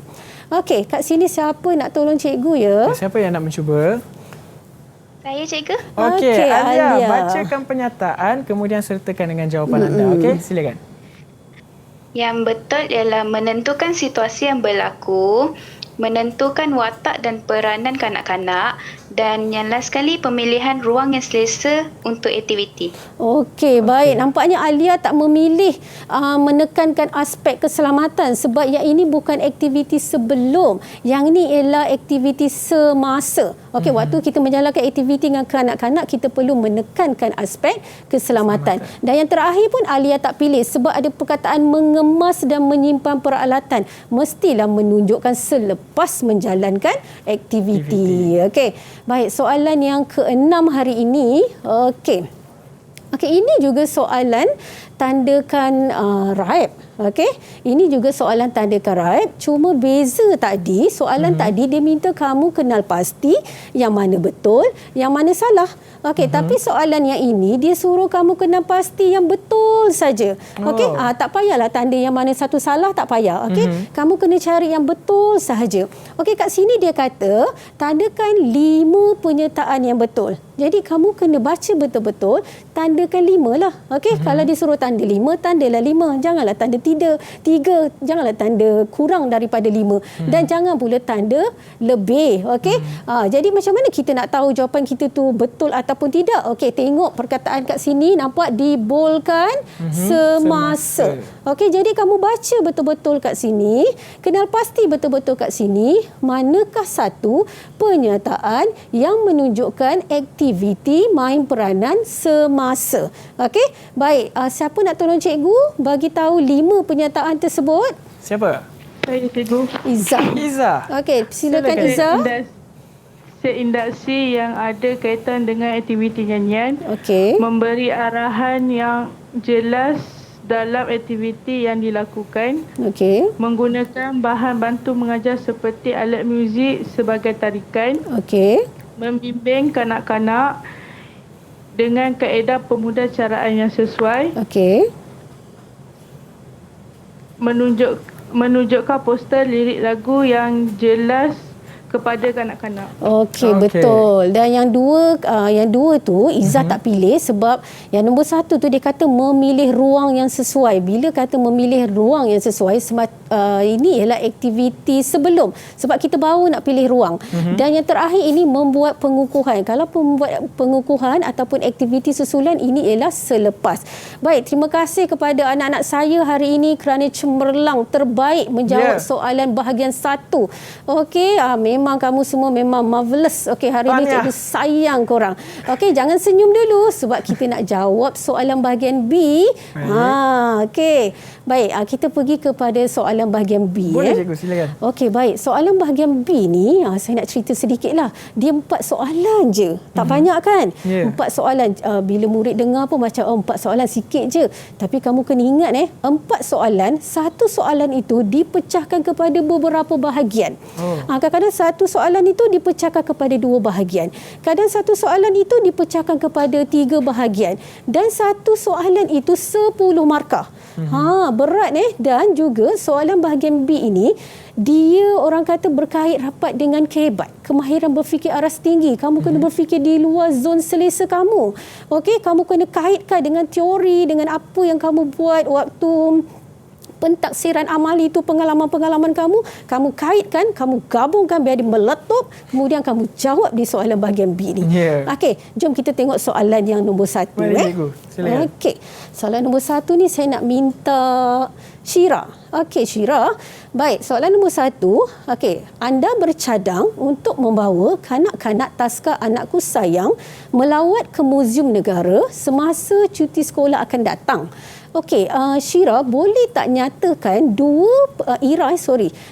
Okey, kat sini siapa nak tolong cikgu ya? Siapa yang nak mencuba? Saya, cikgu. Okey, Alia, bacakan pernyataan kemudian sertakan dengan jawapan anda. Okey, silakan. Yang betul ialah menentukan situasi yang berlaku, menentukan watak dan peranan kanak-kanak, dan yang last sekali pemilihan ruang yang selesa untuk aktiviti. Okey, baik. Nampaknya Alia tak memilih menekankan aspek keselamatan sebab yang ini bukan aktiviti sebelum. Yang ini ialah aktiviti semasa. Okey, waktu kita menjalankan aktiviti dengan kanak-kanak, kita perlu menekankan aspek keselamatan. Dan yang terakhir pun Alia tak pilih sebab ada perkataan mengemas dan menyimpan peralatan. Mestilah menunjukkan selepas menjalankan aktiviti. Okey. Baik, soalan yang ke-6 hari ini. Okey. Okey, ini juga soalan tandakan raib. Okey, ini juga soalan tandakan raib. Cuma beza tadi, soalan tadi dia minta kamu kenal pasti yang mana betul, yang mana salah. Okey, tapi soalan yang ini dia suruh kamu kenal pasti yang betul saja. Okey, tak payahlah tanda yang mana satu salah, tak payah. Okey, kamu kena cari yang betul sahaja. Okey, kat sini dia kata tandakan 5 penyertaan yang betul. Jadi kamu kena baca betul-betul, tandakan 5 lah. Okey, kalau disuruh tanda 5, tandalah 5. Janganlah tanda 3, janganlah tanda kurang daripada 5 dan jangan pula tanda lebih. Okey. Jadi macam mana kita nak tahu jawapan kita tu betul ataupun tidak? Okey, tengok perkataan kat sini, nampak dibolkan semasa. Okey, jadi kamu baca betul-betul kat sini, kenal pasti betul-betul kat sini, manakah satu pernyataan yang menunjukkan aktiviti main peranan semasa. Okey, baik. Siapa nak tolong cikgu bagi tahu 5 pernyataan tersebut? Siapa? Saya, cikgu. Iza. Okey, silakan Iza. Seindaksi yang ada kaitan dengan aktiviti nyanyian. Okey. Memberi arahan yang jelas dalam aktiviti yang dilakukan. Okey. Menggunakan bahan bantu mengajar seperti alat muzik sebagai tarikan. Okey. Membimbing kanak-kanak dengan kaedah pemudacaraan yang sesuai. Okey. Menunjukkan poster lirik lagu yang jelas kepada kanak-kanak. Okey, betul. Dan yang dua tu Izzah tak pilih sebab yang nombor 1 tu dia kata memilih ruang yang sesuai. Bila kata memilih ruang yang sesuai, ini ialah aktiviti sebelum. Sebab kita baru nak pilih ruang. Dan yang terakhir ini membuat pengukuhan. Kalau membuat pengukuhan ataupun aktiviti susulan, ini ialah selepas. Baik, terima kasih kepada anak-anak saya hari ini kerana cemerlang terbaik menjawab soalan bahagian 1. Okey, memang memang kamu semua memang marvelous. Okey, hari ni Tahniah. cikgu sayang korang. Okey, jangan senyum dulu sebab kita nak jawab soalan bahagian B. Okey. Baik, kita pergi kepada soalan bahagian B. Boleh cikgu, silakan. Okey, baik. Soalan bahagian B ni, saya nak cerita sedikit lah. Dia 4 soalan je. Tak banyak kan? 4 soalan. Bila murid dengar pun macam, 4 soalan sikit je. Tapi kamu kena ingat 4 soalan, satu soalan itu dipecahkan kepada beberapa bahagian. Kadang-kadang satu soalan itu dipecahkan kepada 2 bahagian. Kadang satu soalan itu dipecahkan kepada 3 bahagian. Dan satu soalan itu 10 markah. Berat dan juga soalan bahagian B ini dia orang kata berkait rapat dengan kehebat, kemahiran berfikir aras tinggi. Kamu kena berfikir di luar zon selesa kamu. Okey, kamu kena kaitkan dengan teori, dengan apa yang kamu buat waktu pentaksiran amali itu, pengalaman-pengalaman kamu kaitkan, kamu gabungkan biar dia meletup, kemudian kamu jawab di soalan bahagian B ni. Okey, jom kita tengok soalan yang nombor 1. Silakan. Okey, soalan nombor 1 ni saya nak minta Syira. Okey, Syira. Baik, soalan nombor 1. Okey, anda bercadang untuk membawa kanak-kanak taska Anakku Sayang melawat ke Muzium Negara semasa cuti sekolah akan datang. Okey, Syira, boleh tak nyatakan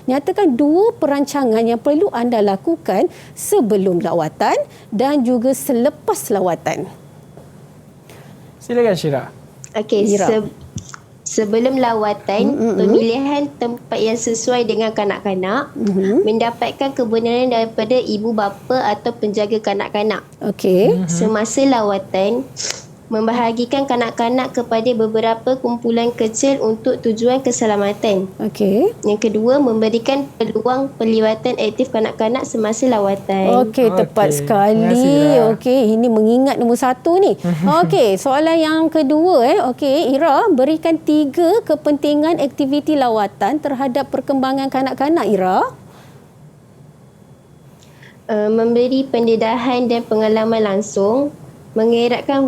nyatakan 2 perancangan yang perlu anda lakukan sebelum lawatan dan juga selepas lawatan. Silakan Syira. Okey, sebelum lawatan, pemilihan tempat yang sesuai dengan kanak-kanak, mendapatkan kebenaran daripada ibu bapa atau penjaga kanak-kanak. Okey. Semasa lawatan, membahagikan kanak-kanak kepada beberapa kumpulan kecil untuk tujuan keselamatan. Okey. Yang kedua, memberikan peluang pelibatan aktif kanak-kanak semasa lawatan. Okey, tepat sekali. Okey, ini mengingat nombor 1 ni. Okey, soalan yang kedua Okey, Ira, berikan 3 kepentingan aktiviti lawatan terhadap perkembangan kanak-kanak, Ira. Memberi pendedahan dan pengalaman langsung, mengeratkan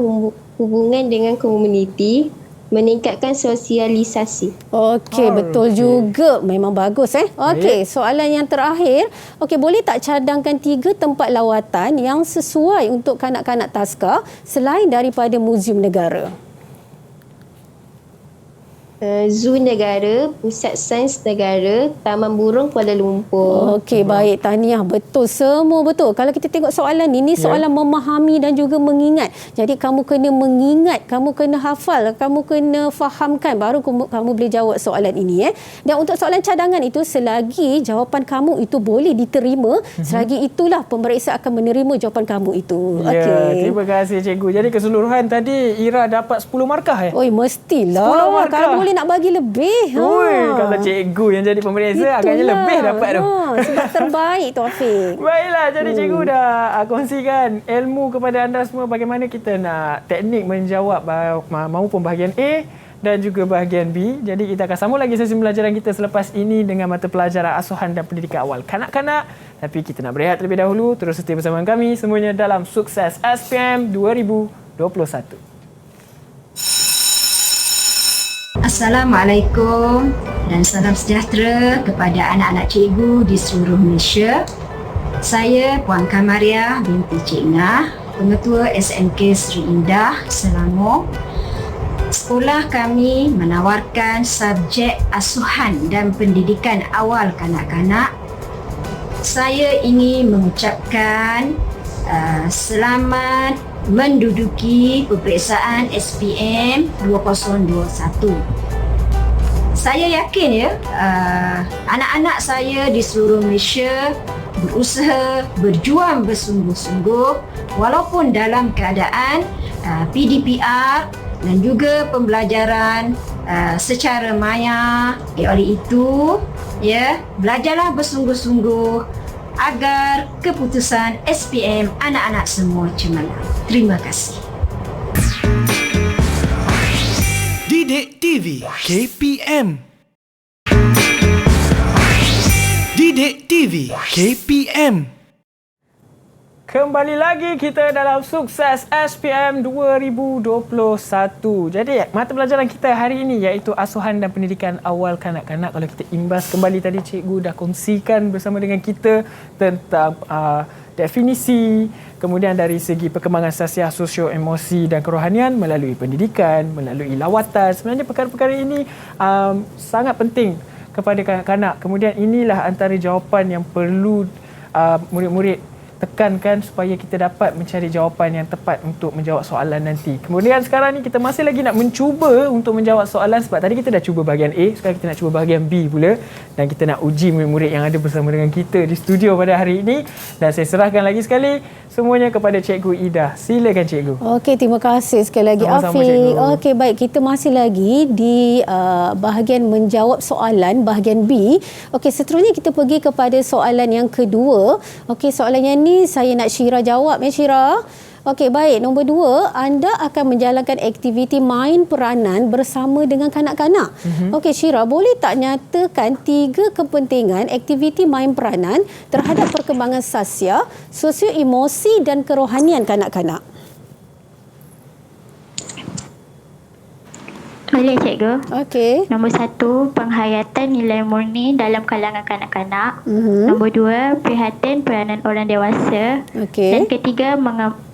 hubungan dengan komuniti, meningkatkan sosialisasi. Okey, betul juga. Memang bagus Okey, soalan yang terakhir. Okey, boleh tak cadangkan 3 tempat lawatan yang sesuai untuk kanak-kanak taska selain daripada Muzium Negara? Zoo Negara, Pusat Sains Negara, Taman Burung Kuala Lumpur. Okey, baik. Tahniah. Betul. Semua betul. Kalau kita tengok soalan ini soalan memahami dan juga mengingat. Jadi kamu kena mengingat, kamu kena hafal, kamu kena fahamkan baru kamu boleh jawab soalan ini. Dan untuk soalan cadangan itu, selagi jawapan kamu itu boleh diterima, selagi itulah pemeriksa akan menerima jawapan kamu itu. Okey. Terima kasih cikgu. Jadi keseluruhan tadi Ira dapat 10 markah Oi, mestilah. 10 markah. Kalau boleh nak bagi lebih. Kalau cikgu yang jadi pemeriksa, agaknya lebih dapat tu. Sebab terbaik Taufik. Baiklah, jadi cikgu dah kongsikan ilmu kepada anda semua bagaimana kita nak teknik menjawab maupun bahagian A dan juga bahagian B. Jadi kita akan sambung lagi sesi pembelajaran kita selepas ini dengan mata pelajaran asuhan dan pendidikan awal kanak-kanak. Tapi kita nak berehat terlebih dahulu. Terus setia bersama kami semuanya dalam Sukses SPM 2021. Assalamualaikum dan salam sejahtera kepada anak-anak cikgu di seluruh Malaysia. Saya Puan Kamaria binti Cik Ngah, Pengetua SMK Sri Indah, Selangor. Sekolah kami menawarkan subjek asuhan dan pendidikan awal kanak-kanak. Saya ingin mengucapkan selamat menduduki peperiksaan SPM 2021. Saya yakin anak-anak saya di seluruh Malaysia berusaha, berjuang bersungguh-sungguh walaupun dalam keadaan PDPR dan juga pembelajaran secara maya. Oleh itu, belajarlah bersungguh-sungguh agar keputusan SPM anak-anak semua cemerlang. Terima kasih. Didik TV KPM. Didik TV KPM. Kembali lagi kita dalam Sukses SPM 2021. Jadi mata pelajaran kita hari ini iaitu asuhan dan pendidikan awal kanak-kanak. Kalau kita imbas kembali tadi, cikgu dah kongsikan bersama dengan kita tentang definisi, kemudian dari segi perkembangan sasiah sosio-emosi dan kerohanian melalui pendidikan, melalui lawatan. Sebenarnya perkara-perkara ini sangat penting kepada kanak-kanak. Kemudian inilah antara jawapan yang perlu murid-murid tekankan supaya kita dapat mencari jawapan yang tepat untuk menjawab soalan nanti. Kemudian sekarang ni kita masih lagi nak mencuba untuk menjawab soalan, sebab tadi kita dah cuba bahagian A, sekarang kita nak cuba bahagian B pula, dan kita nak uji murid-murid yang ada bersama dengan kita di studio pada hari ini. Dan saya serahkan lagi sekali semuanya kepada Cikgu Ida. Silakan Cikgu. Okey, terima kasih sekali lagi Afiq. Okey, baik, kita masih lagi di bahagian menjawab soalan bahagian B. Okey, seterusnya kita pergi kepada soalan yang kedua. Okey, soalannya ni saya nak Syira jawab ya, Syira. Okey, baik. Nombor 2, anda akan menjalankan aktiviti main peranan bersama dengan kanak-kanak. Okey, Syira, boleh tak nyatakan 3 kepentingan aktiviti main peranan terhadap perkembangan sasiah, sosio-emosi dan kerohanian kanak-kanak? Boleh, Cikgu. Okey. Nombor 1, penghayatan nilai murni dalam kalangan kanak-kanak. Nombor 2, prihatin peranan orang dewasa. Okey. Dan ketiga,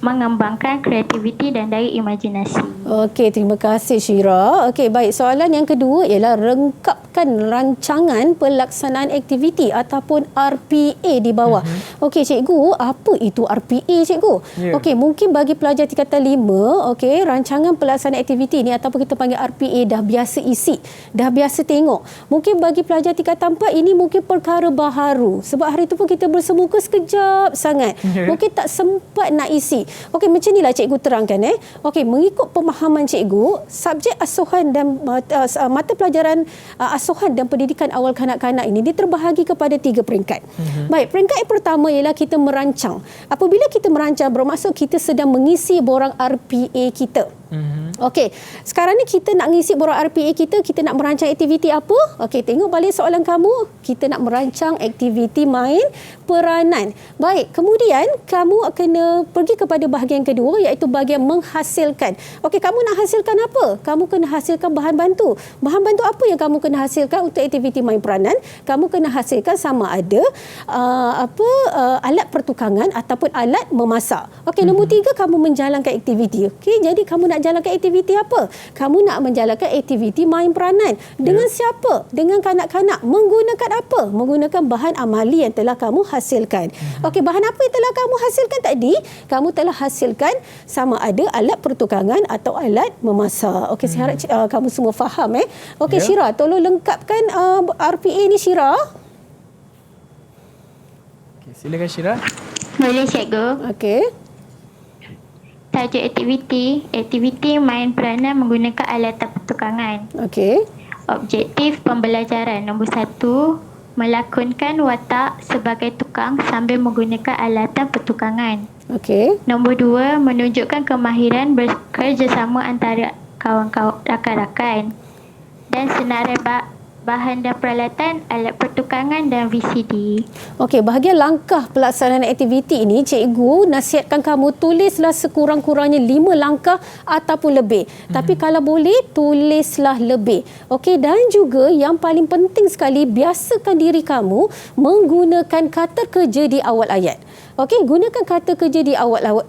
mengembangkan kreativiti dan daya imajinasi. Okey, terima kasih Syira. Okey, baik. Soalan yang kedua ialah rengkapkan rancangan pelaksanaan aktiviti ataupun RPA di bawah. Okey, Cikgu, apa itu RPA, Cikgu? Okey, mungkin bagi pelajar tingkatan 5, okey, rancangan pelaksanaan aktiviti ni ataupun kita panggil RPA dah biasa isi, dah biasa tengok. Mungkin bagi pelajar tingkatan 4 ini mungkin perkara baharu. Sebab hari tu pun kita bersemuka sekejap sangat. Mungkin tak sempat nak isi. Okey, macam inilah Cikgu terangkan. Okey, mengikut pemahaman Cikgu, subjek asuhan dan mata pelajaran asuhan dan pendidikan awal kanak-kanak ini dia terbahagi kepada 3 peringkat. Baik, peringkat yang pertama ialah kita merancang. Apabila kita merancang, bermaksud kita sedang mengisi borang RPA kita. Okey, sekarang ni kita nak ngisi borang RPA kita nak merancang aktiviti apa? Okey, tengok balik soalan kamu. Kita nak merancang aktiviti main peranan. Baik, kemudian kamu kena pergi kepada bahagian kedua iaitu bahagian menghasilkan. Okey, kamu nak hasilkan apa? Kamu kena hasilkan bahan bantu. Bahan bantu apa yang kamu kena hasilkan untuk aktiviti main peranan? Kamu kena hasilkan sama ada alat pertukangan ataupun alat memasak. Okey, nombor 3, kamu menjalankan aktiviti. Okey, jadi kamu nak jalankan aktiviti apa? Kamu nak menjalankan aktiviti main peranan. Dengan siapa? Dengan kanak-kanak. Menggunakan apa? Menggunakan bahan amali yang telah kamu hasilkan. Okey, bahan apa yang telah kamu hasilkan tadi? Kamu telah hasilkan sama ada alat pertukangan atau alat memasak. Okey, saya harap kamu semua faham. Okey, Syira, tolong lengkapkan RPA ni, Syira. Okey, silakan Syira. Boleh, Cikgu. Okey. Tajuk aktiviti main peranan menggunakan alatan pertukangan. Okey. Objektif pembelajaran nombor 1, melakonkan watak sebagai tukang sambil menggunakan alatan pertukangan. Okey. Nombor 2, menunjukkan kemahiran bekerjasama antara kawan-kawan rakan-rakan. Dan senarai bahan dan peralatan, alat pertukangan dan VCD. Okey, bahagian langkah pelaksanaan aktiviti ini, cikgu nasihatkan kamu tulislah sekurang-kurangnya 5 langkah ataupun lebih. Tapi kalau boleh, tulislah lebih. Okey, dan juga yang paling penting sekali, biasakan diri kamu menggunakan kata kerja di awal ayat. Okey, gunakan kata kerja di awal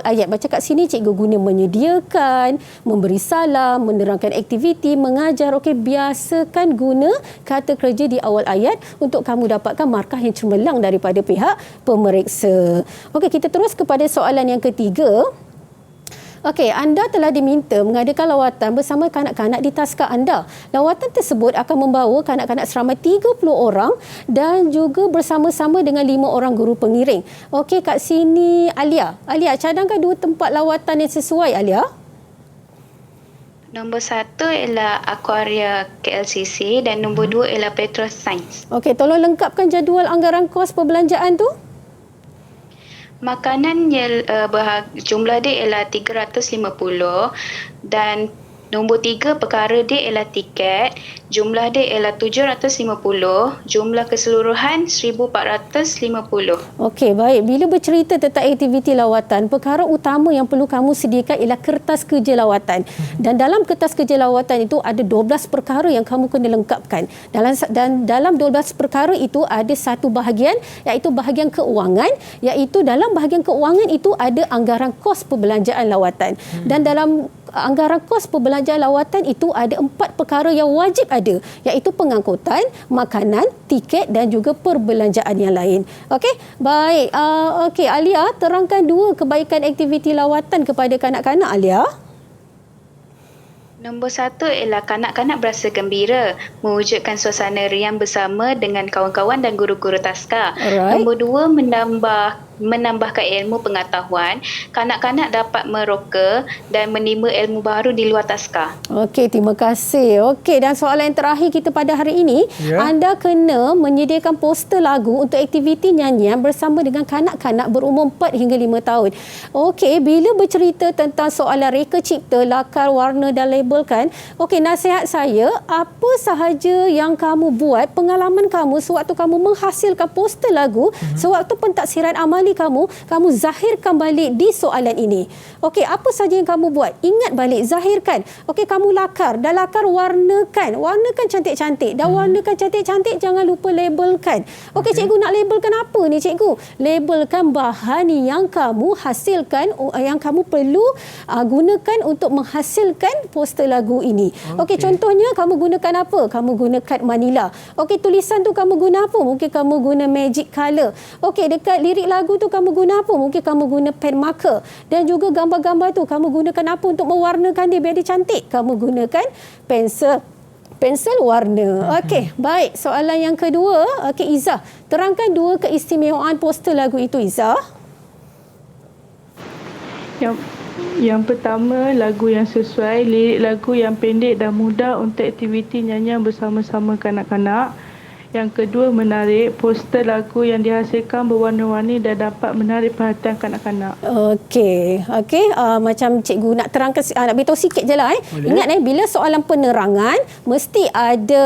ayat. Baca kat sini cikgu guna menyediakan, memberi salam, menerangkan aktiviti, mengajar. Okey, biasakan guna kata kerja di awal ayat untuk kamu dapatkan markah yang cemerlang daripada pihak pemeriksa. Okey, kita terus kepada soalan yang ketiga. Okey, anda telah diminta mengadakan lawatan bersama kanak-kanak di taska anda. Lawatan tersebut akan membawa kanak-kanak seramai 30 orang dan juga bersama-sama dengan 5 orang guru pengiring. Okey, kat sini Alia. Alia, cadangkan 2 tempat lawatan yang sesuai, Alia. Nombor 1 ialah Aquaria KLCC dan nombor 2 ialah Petro Science. Okey, tolong lengkapkan jadual anggaran kos perbelanjaan tu. Makanan yang jumlah dia ialah 350 dan Nombor 3, perkara D ialah tiket. Jumlah D ialah 750. Jumlah keseluruhan 1450. Okey, baik. Bila bercerita tentang aktiviti lawatan, perkara utama yang perlu kamu sediakan ialah kertas kerja lawatan. Dan dalam kertas kerja lawatan itu ada 12 perkara yang kamu kena lengkapkan. Dan dalam 12 perkara itu ada satu bahagian, iaitu bahagian keuangan, iaitu dalam bahagian keuangan itu ada anggaran kos perbelanjaan lawatan. Dan dalam anggaran kos perbelanjaan lawatan itu ada 4 perkara yang wajib ada, iaitu pengangkutan, makanan, tiket dan juga perbelanjaan yang lain. Okey, baik. Okey, Alia, terangkan 2 kebaikan aktiviti lawatan kepada kanak-kanak, Alia. Nombor 1 ialah kanak-kanak berasa gembira, mewujudkan suasana riang bersama dengan kawan-kawan dan guru-guru taska. Alright. Nombor 2, menambahkan ilmu pengetahuan. Kanak-kanak dapat meroka dan menimba ilmu baru di luar taska. Okey, terima kasih. Okey, dan soalan yang terakhir kita pada hari ini, anda kena menyediakan poster lagu untuk aktiviti nyanyian bersama dengan kanak-kanak berumur 4 hingga 5 tahun. Okey, bila bercerita tentang soalan reka cipta, lakar, warna dan labelkan, okey, nasihat saya, apa sahaja yang kamu buat, pengalaman kamu sewaktu kamu menghasilkan poster lagu, sewaktu pentaksiran amali kamu zahirkan balik di soalan ini. Okey, apa saja yang kamu buat? Ingat balik, zahirkan. Okey, kamu lakar. Dah lakar, warnakan. Warnakan cantik-cantik. Dah warnakan cantik-cantik, jangan lupa labelkan. Okey, cikgu nak labelkan apa ni, cikgu? Labelkan bahan yang kamu hasilkan, yang kamu perlu gunakan untuk menghasilkan poster lagu ini. Okey, contohnya kamu gunakan apa? Kamu gunakan manila. Okey, tulisan tu kamu guna apa? Mungkin kamu guna magic color. Okey, dekat lirik lagu tu kamu guna apa? Mungkin kamu guna pen marker. Dan juga gambar-gambar tu kamu gunakan apa untuk mewarnakan dia biar dia cantik? Kamu gunakan pensel warna. Okey, baik. Soalan yang kedua, okey, Izzah, terangkan 2 keistimewaan poster lagu itu, Izzah. Yang pertama, lagu yang sesuai, lirik lagu yang pendek dan mudah untuk aktiviti nyanyian bersama-sama kanak-kanak. Yang kedua, menarik, poster lagu yang dihasilkan berwarna-warni dan dapat menarik perhatian kanak-kanak. Okey, macam cikgu nak terangkan, nak beritahu sikit je lah. Ingat bila soalan penerangan, mesti ada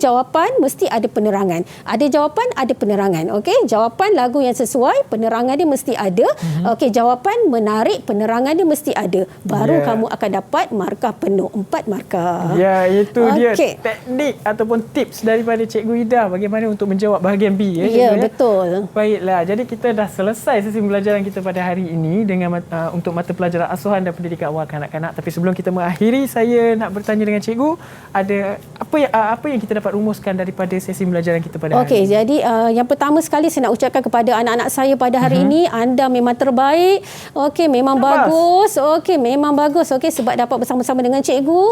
jawapan, mesti ada penerangan. Ada jawapan, ada penerangan. Okey, jawapan lagu yang sesuai, penerangan dia mesti ada. Okey, jawapan menarik, penerangan dia mesti ada. Baru kamu akan dapat markah penuh, 4 markah. Ya, itu dia teknik ataupun tips daripada Cikgu Ida bagaimana untuk menjawab bahagian B. Ya, betul. Baiklah, jadi kita dah selesai sesi pembelajaran kita pada hari ini dengan untuk mata pelajaran asuhan dan pendidikan awal kanak-kanak. Tapi sebelum kita mengakhiri, saya nak bertanya dengan Cikgu, ada apa yang kita dapat rumuskan daripada sesi pembelajaran kita pada hari ini? Okey, jadi yang pertama sekali saya nak ucapkan kepada anak-anak saya pada hari ini, anda memang terbaik. Okey, memang bagus. Okey, memang bagus. Okey, sebab dapat bersama-sama dengan cikgu.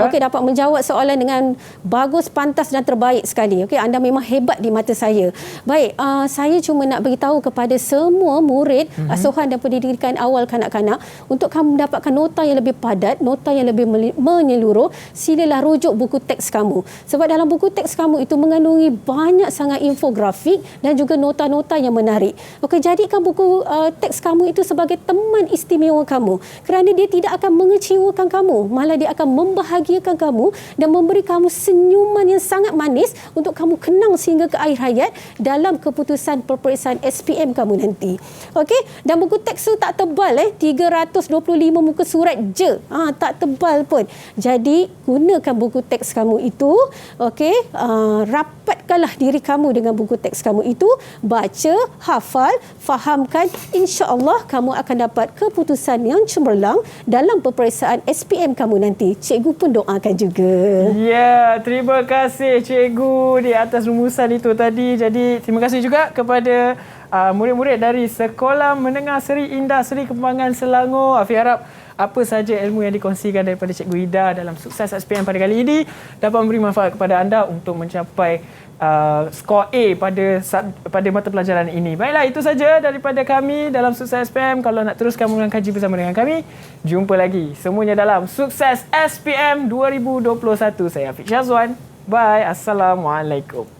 Okey, dapat menjawab soalan dengan bagus, pantas dan terbaik sekali. Okey, anda memang hebat di mata saya. Baik, saya cuma nak beritahu kepada semua murid asuhan dan pendidikan awal kanak-kanak, untuk kamu mendapatkan nota yang lebih padat, nota yang lebih menyeluruh, silalah rujuk buku teks kamu. Sebab dalam buku teks kamu itu mengandungi banyak sangat infografik dan juga nota-nota yang menarik. Okey, jadikan buku teks kamu itu sebagai teman istimewa kamu, kerana dia tidak akan mengecewakan kamu, malah dia akan membahagiakan kamu dan memberi kamu senyuman yang sangat manis untuk kamu kenang sehingga ke akhir hayat dalam keputusan peperiksaan SPM kamu nanti. Okey, dan buku teks tu tak tebal 325 muka surat je. Tak tebal pun. Jadi gunakan buku teks kamu itu, okey, rapatkanlah diri kamu dengan buku teks kamu itu, baca, hafal, fahamkan, insya-Allah kamu akan dapat keputusan yang cemerlang dalam peperiksaan SPM kamu nanti. Cikgu pun doakan juga. Ya, terima kasih Cikgu di atas rumusan itu tadi. Jadi terima kasih juga kepada murid-murid dari Sekolah Menengah Seri Indah Seri Kembangan Selangor. Afi harap apa saja ilmu yang dikongsikan daripada Cikgu Ida dalam sukses SPM pada kali ini dapat memberi manfaat kepada anda untuk mencapai skor A pada mata pelajaran ini. Baiklah, itu saja daripada kami dalam Sukses SPM. Kalau nak teruskan mengkaji bersama dengan kami, jumpa lagi semuanya dalam Sukses SPM 2021. Saya Afiq Syazwan. Bye. Assalamualaikum.